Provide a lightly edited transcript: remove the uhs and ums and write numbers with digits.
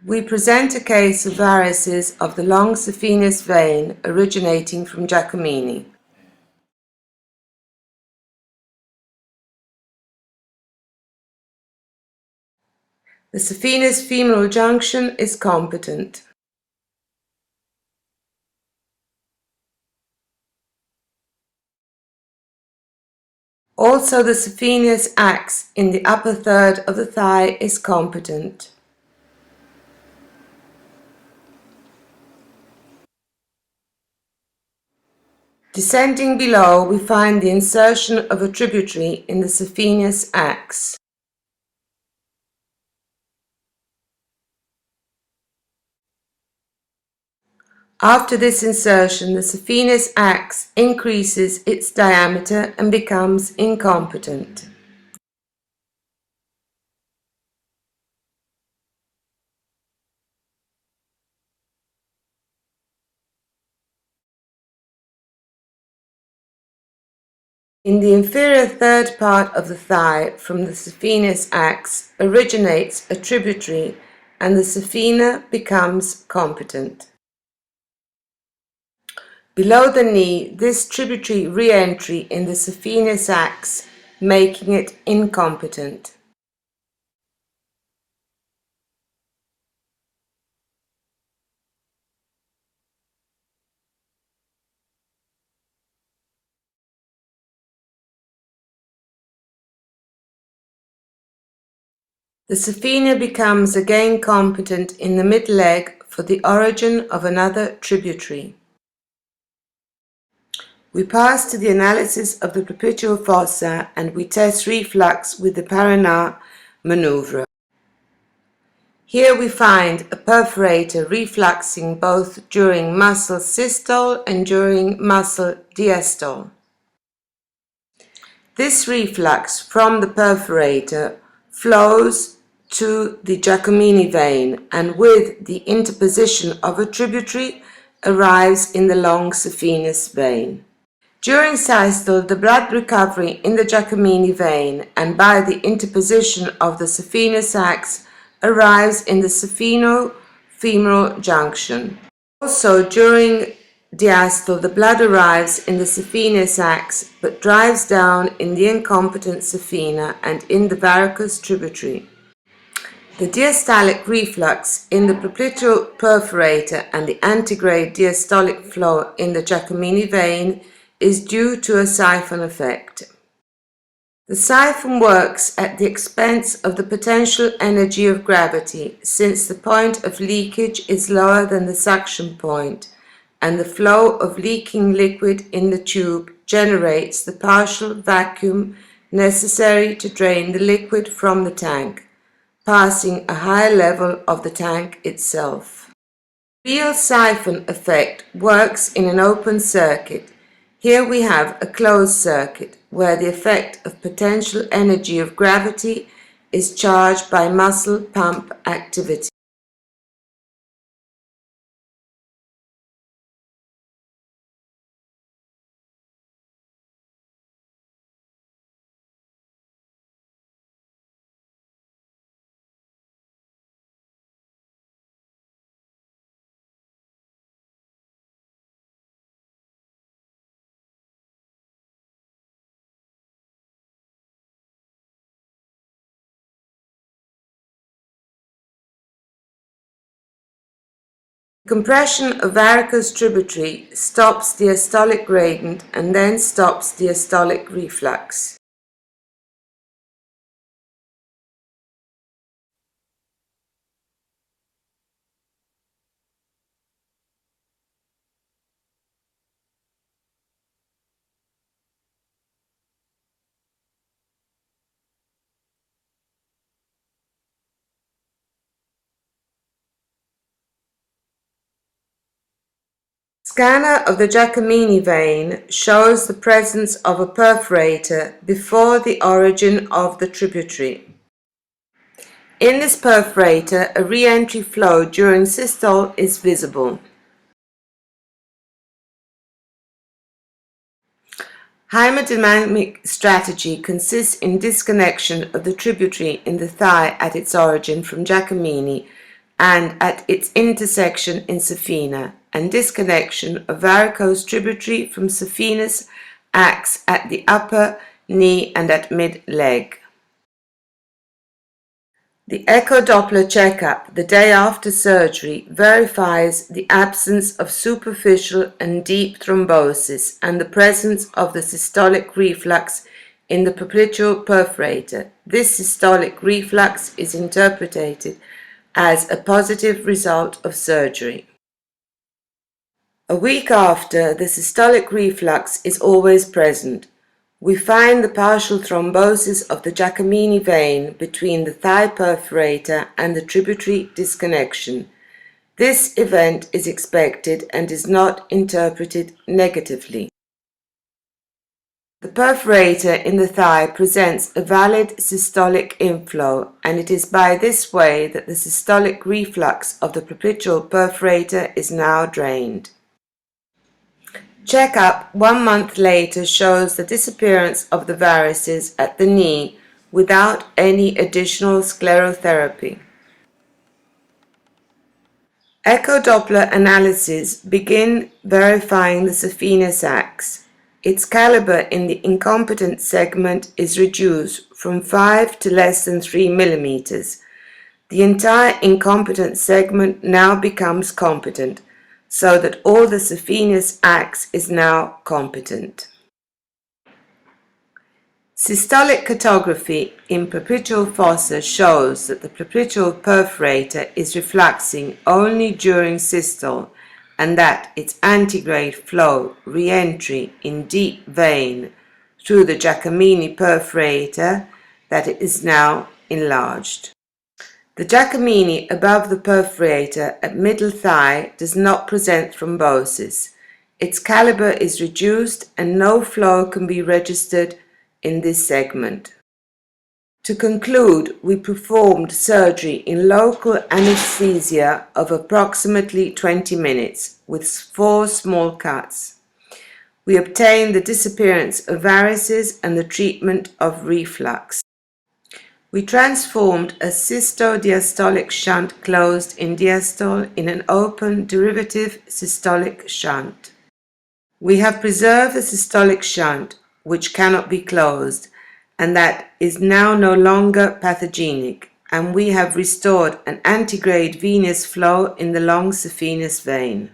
We present a case of varices of the long saphenous vein originating from Giacomini. The saphenous femoral junction is competent. Also, the saphenous axe in the upper third of the thigh is competent. Descending below, we find the insertion of a tributary in the saphenous axe. After this insertion, the saphenous axe increases its diameter and becomes incompetent. In the inferior third part of the thigh, from the saphenous axe, originates a tributary and the saphena becomes competent. Below the knee, this tributary re-entry in the saphenous axe, making it incompetent. The saphena becomes again competent in the mid-leg for the origin of another tributary. We pass to the analysis of the prepucial fossa and we test reflux with the Paranà maneuver. Here we find a perforator refluxing both during muscle systole and during muscle diastole. This reflux from the perforator flows to the Giacomini vein and with the interposition of a tributary arrives in the long saphenous vein. During systole, the blood recovery in the Giacomini vein and by the interposition of the saphenous axe arrives in the sapheno-femoral junction. Also, during diastole, the blood arrives in the saphenous axe but drives down in the incompetent saphena and in the varicose tributary. The diastolic reflux in the prepucial perforator and the antegrade diastolic flow in the Giacomini vein is due to a siphon effect. The siphon works at the expense of the potential energy of gravity, since the point of leakage is lower than the suction point, and the flow of leaking liquid in the tube generates the partial vacuum necessary to drain the liquid from the tank, passing a higher level of the tank itself. The real siphon effect works in an open circuit. Here we have a closed circuit, where the effect of potential energy of gravity is charged by muscle pump activity. Compression of varicose tributary stops diastolic gradient and then stops diastolic reflux. Scanner of the Giacomini vein shows the presence of a perforator before the origin of the tributary. In this perforator, a re-entry flow during systole is visible. Hemodynamic strategy consists in disconnection of the tributary in the thigh at its origin from Giacomini and at its intersection in saphenous, and disconnection of varicose tributary from saphenous acts at the upper knee and at mid-leg. The echo Doppler checkup the day after surgery verifies the absence of superficial and deep thrombosis and the presence of the systolic reflux in the popliteal perforator. This systolic reflux is interpreted as a positive result of surgery. A week after, the systolic reflux is always present. We find the partial thrombosis of the Giacomini vein between the thigh perforator and the tributary disconnection. This event is expected and is not interpreted negatively. The perforator in the thigh presents a valid systolic inflow, and it is by this way that the systolic reflux of the popliteal perforator is now drained. Check-up 1 month later shows the disappearance of the varices at the knee without any additional sclerotherapy. Echo Doppler analyses begin verifying the saphenous ax. Its caliber in the incompetent segment is reduced from 5 to less than 3 mm. The entire incompetent segment now becomes competent, so that all the saphenous ax is now competent. Systolic cartography in popliteal fossa shows that the popliteal perforator is refluxing only during systole and that its antegrade flow re-entry in deep vein through the Giacomini perforator that it is now enlarged. The Giacomini above the perforator at middle thigh does not present thrombosis. Its caliber is reduced and no flow can be registered in this segment. To conclude, we performed surgery in local anesthesia of approximately 20 minutes with 4 small cuts. We obtained the disappearance of varices and the treatment of reflux. We transformed a systo-diastolic shunt closed in diastole in an open derivative systolic shunt. We have preserved the systolic shunt, which cannot be closed, and that is now no longer pathogenic, and we have restored an antegrade venous flow in the long saphenous vein.